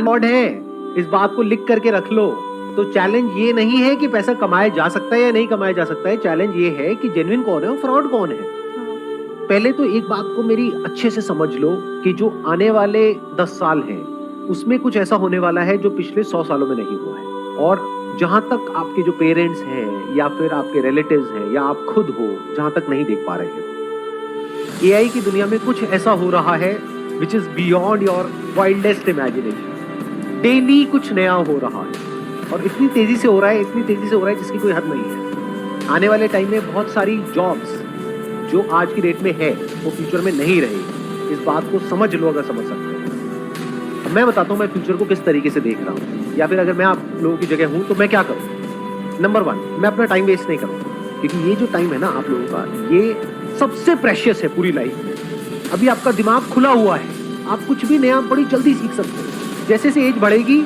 Lord है, इस बात को लिख करके रख लो। तो चैलेंज ये नहीं है कि पैसा कमाया जा सकता है या नहीं कमाया जा सकता है, चैलेंज ये है कि जेन्युइन कौन है और फ्रॉड कौन है। पहले तो एक बात को मेरी अच्छे से समझ लो कि जो आने वाले 10 साल हैं उसमें कुछ ऐसा होने वाला है जो पिछले 100 सालों में नहीं हुआ है। और जहां तक आपके जो पेरेंट्स हैं या फिर आपके रिलेटिव्स हैं या आप खुद हो, जहां तक नहीं देख पा रहे हो, एआई की दुनिया में कुछ ऐसा हो रहा है which is beyond your wildest imagination. Daily कुछ नया हो रहा है और इतनी तेजी से हो रहा है, इतनी तेजी से हो रहा है जिसकी कोई हद नहीं है। आने वाले टाइम में बहुत सारी जॉब्स जो आज की डेट में है वो फ्यूचर में नहीं रहेगी। इस बात को समझ लो अगर समझ सकते हैं। अब मैं बताता हूँ मैं फ्यूचर को किस तरीके से देख रहा हूँ, या फिर अगर मैं आप लोगों की जगह हूँ तो मैं क्या करूँ। नंबर 1, मैं अपना टाइम वेस्ट नहीं करूँगा, क्योंकि ये जो टाइम है ना आप लोगों का, ये सबसे प्रेशियस है पूरी लाइफ में। अभी आपका दिमाग खुला हुआ है, आप कुछ भी नया बड़ी जल्दी सीख सकते हैं। जैसे से एज बढ़ेगी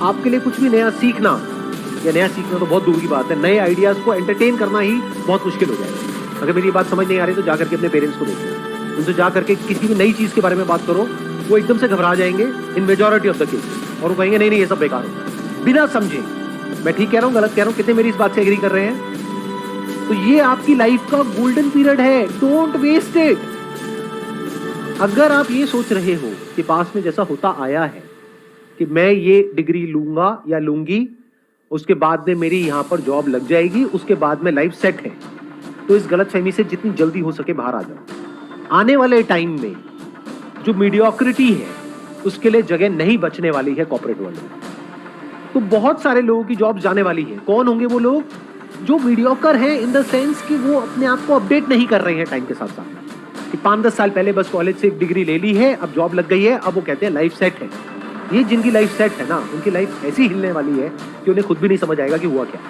आपके लिए कुछ भी नया सीखना, या नया सीखना तो बहुत दूर की बात है, नए आइडियाज को एंटरटेन करना ही बहुत मुश्किल हो जाएगा। अगर मेरी बात समझ नहीं आ रही तो जाकर के अपने पेरेंट्स को देखो, उनसे जाकर के किसी भी नई चीज के बारे में बात करो, वो एकदम से घबरा जाएंगे इन मेजॉरिटी ऑफ द केस, और वो कहेंगे नहीं नहीं ये सब बेकार होता है, बिना समझे। मैं ठीक कह रहा हूँ गलत कह रहा हूँ, कितने मेरी इस बात से एग्री कर रहे हैं। तो ये आपकी लाइफ का गोल्डन पीरियड है, डोंट वेस्ट इट। अगर आप ये सोच रहे हो कि पास में जैसा होता आया है कि मैं ये डिग्री लूंगा या लूंगी, उसके बाद में मेरी यहां पर जॉब लग जाएगी, उसके बाद में लाइफ सेट है, तो इस गलतफहमी से जितनी जल्दी हो सके बाहर आ जाओ। आने वाले टाइम में जो मीडियोक्रिटी है उसके लिए जगह नहीं बचने वाली है कॉर्पोरेट वर्ल्ड में। तो बहुत सारे लोगों की जॉब जाने वाली है। कौन होंगे वो लोग? जो मीडियोकर हैं इन द सेंस कि वो अपने आप को अपडेट नहीं कर रहे हैं टाइम के साथ साथ, कि 5-10 साल पहले बस कॉलेज से एक डिग्री ले ली है, अब जॉब लग गई है, अब वो कहते हैं लाइफ सेट है। ये जिनकी लाइफ सेट है ना, उनकी लाइफ ऐसी हिलने वाली है कि उन्हें खुद भी नहीं समझ आएगा कि हुआ क्या।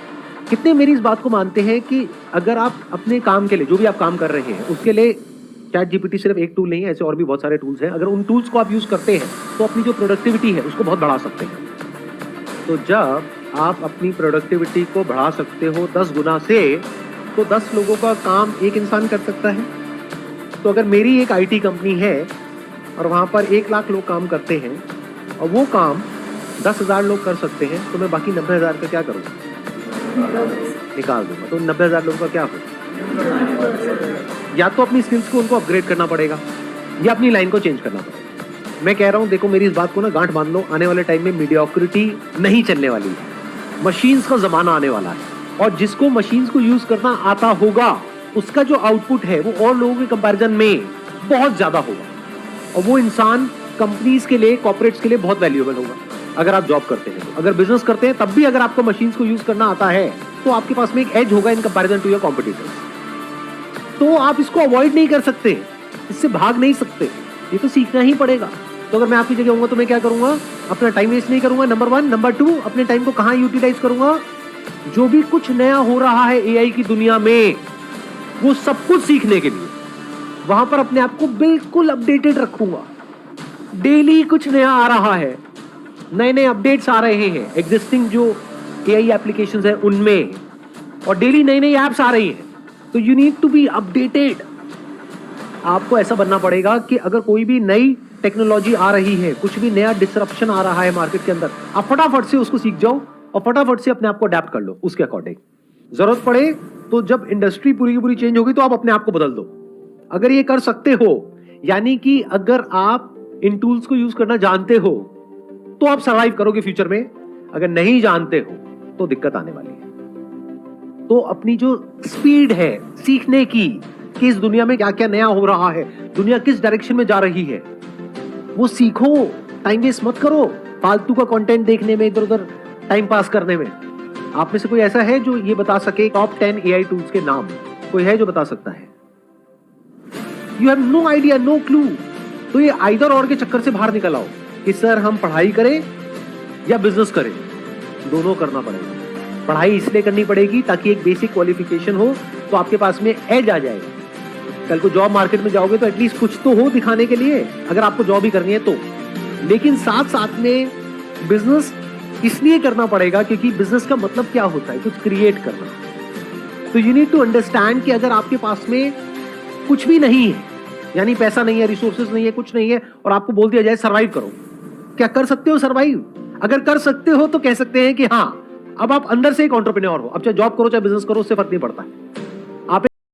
कितने मेरी इस बात को मानते हैं कि अगर आप अपने काम के लिए, जो भी आप काम कर रहे हैं, उसके लिए चैट जीपीटी सिर्फ एक टूल नहीं है, ऐसे और भी बहुत सारे टूल्स हैं। अगर उन टूल्स को आप यूज करते हैं तो अपनी जो प्रोडक्टिविटी है उसको बहुत बढ़ा सकते हैं। तो जब आप अपनी प्रोडक्टिविटी को बढ़ा सकते हो 10 गुना से, तो 10 लोगों का काम एक इंसान कर सकता है। तो अगर मेरी एक आईटी कंपनी है और वहां पर 1 लाख लोग काम करते हैं और वो काम 10,000 लोग कर सकते हैं, तो मैं बाकी 90,000 का क्या करूँगा? निकाल दूंगा। तो 90,000 लोगों का क्या हो? या तो अपनी स्किल्स को उनको अपग्रेड करना पड़ेगा या अपनी लाइन को चेंज करना पड़ेगा। मैं कह रहा हूं, देखो मेरी इस बात को ना गांठ बांध लो, आने वाले टाइम में मीडियोक्रिटी नहीं चलने वाली है, मशीन्स का जमाना आने वाला है। और जिसको मशीन्स को यूज करना आता होगा उसका जो आउटपुट है वो और लोगों के कंपैरिजन में बहुत ज्यादा होगा, और वो इंसान कंपनीज के लिए, कॉर्पोरेट्स के लिए बहुत वैल्यूएबल होगा। अगर आप जॉब करते हैं, अगर बिजनेस करते हैं, तब भी अगर आपको मशीन्स को यूज करना आता है तो आपके पास में एक एज होगा in comparison to your competitors. तो आप इसको अवॉइड नहीं कर सकते, इससे भाग नहीं सकते, ये तो सीखना ही पड़ेगा। तो अगर मैं आपकी जगह होऊंगा तो मैं क्या करूंगा? अपना टाइम वेस्ट नहीं करूंगा, नंबर 1। नंबर 2, अपने टाइम को कहां यूटिलाइज करूंगा? जो भी कुछ नया हो रहा है एआई की दुनिया में, वो सब कुछ सीखने के लिए वहां पर अपने आप को बिल्कुल अपडेटेड रखूंगा। डेली कुछ नया आ रहा है, नए नए अपडेट्स आ रहे हैं एग्जिस्टिंग जो एआई एप्लीकेशंस है उनमें, और डेली नई नई एप्स आ रही हैं। तो you need to be updated. आपको ऐसा बनना पड़ेगा कि अगर कोई भी नई टेक्नोलॉजी आ रही है, कुछ भी नया डिसरप्शन आ रहा है मार्केट के अंदर, आप फटाफट से उसको सीख जाओ और फटाफट से अपने आप को अडेप्ट कर लो उसके अकॉर्डिंग। जरूरत पड़े तो जब इंडस्ट्री पूरी की पूरी चेंज होगी तो आप अपने आप को बदल दो। अगर ये कर सकते हो, यानी कि अगर आप इन टूल्स को यूज करना जानते हो तो आप सर्वाइव करोगे फ्यूचर में। अगर नहीं जानते हो तो दिक्कत आने वाली है। तो अपनी जो स्पीड है सीखने की, कि इस दुनिया में क्या क्या नया हो रहा है, दुनिया किस डायरेक्शन में जा रही है, वो सीखो। टाइम वेस्ट मत करो फालतू का कंटेंट देखने में, इधर उधर टाइम पास करने में। आप में से कोई ऐसा है जो ये बता सके टॉप 10 एआई टूल्स के नाम? कोई है जो बता सकता है? You have no idea, no clue. तो ये आइदर और के चक्कर से बाहर निकल आओ कि सर हम पढ़ाई करें या बिजनेस करें। दोनों करना पड़ेगा। पढ़ाई इसलिए करनी पड़ेगी ताकि एक बेसिक क्वालिफिकेशन हो, तो आपके पास में एज आ जाएगा। कल को जॉब मार्केट में जाओगे तो एटलीस्ट कुछ तो हो दिखाने के लिए, अगर आपको जॉब ही करनी है तो। लेकिन साथ साथ में बिजनेस इसलिए करना पड़ेगा क्योंकि बिजनेस का मतलब क्या होता है? कुछ क्रिएट करना। तो यू नीड टू अंडरस्टैंड कि अगर आपके पास में कुछ भी नहीं है, यानी पैसा नहीं है, रिसोर्सेज नहीं है, कुछ नहीं है, और आपको बोल दिया जाए सर्वाइव करो, क्या कर सकते हो सरवाइव? अगर कर सकते हो तो कह सकते हैं कि हाँ, अब आप अंदर से एक एंटरप्रेन्योर हो। अब चाहे जॉब करो चाहे बिजनेस करो, उससे फर्क नहीं पड़ता।